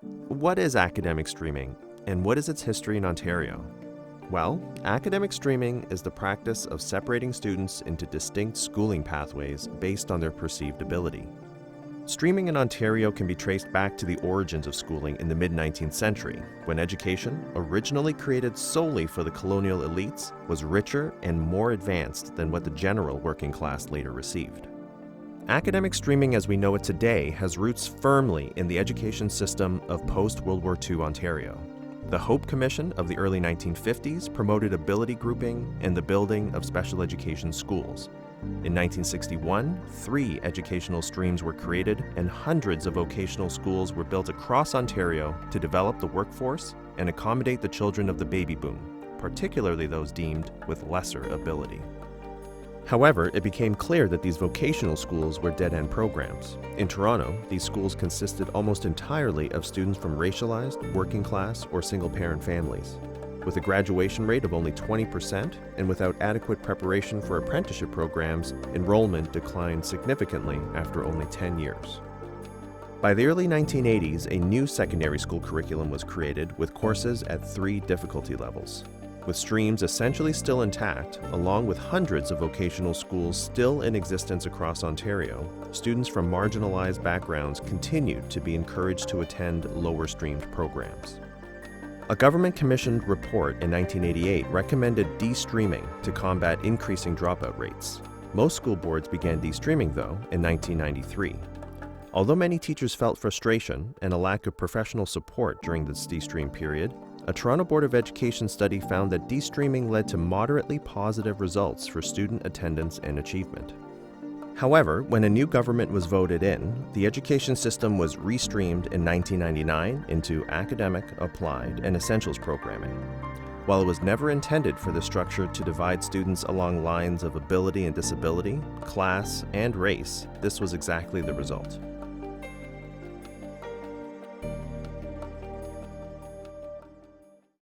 What is academic streaming, and what is its history in Ontario? Well, academic streaming is the practice of separating students into distinct schooling pathways based on their perceived ability. Streaming in Ontario can be traced back to the origins of schooling in the mid-19th century, when education, originally created solely for the colonial elites, was richer and more advanced than what the general working class later received. Academic streaming as we know it today has roots firmly in the education system of post-World War II Ontario. The Hope Commission of the early 1950s promoted ability grouping and the building of special education schools. In 1961, 3 educational streams were created and hundreds of vocational schools were built across Ontario to develop the workforce and accommodate the children of the baby boom, particularly those deemed with lesser ability. However, it became clear that these vocational schools were dead-end programs. In Toronto, these schools consisted almost entirely of students from racialized, working class, or single-parent families. With a graduation rate of only 20% and without adequate preparation for apprenticeship programs, enrollment declined significantly after only 10 years. By the early 1980s, a new secondary school curriculum was created with courses at 3 difficulty levels. With streams essentially still intact, along with hundreds of vocational schools still in existence across Ontario, students from marginalized backgrounds continued to be encouraged to attend lower-streamed programs. A government-commissioned report in 1988 recommended de-streaming to combat increasing dropout rates. Most school boards began de-streaming, though, in 1993. Although many teachers felt frustration and a lack of professional support during this de-stream period, a Toronto Board of Education study found that de-streaming led to moderately positive results for student attendance and achievement. However, when a new government was voted in, the education system was re-streamed in 1999 into academic, applied, and essentials programming. While it was never intended for the structure to divide students along lines of ability and disability, class, and race, this was exactly the result.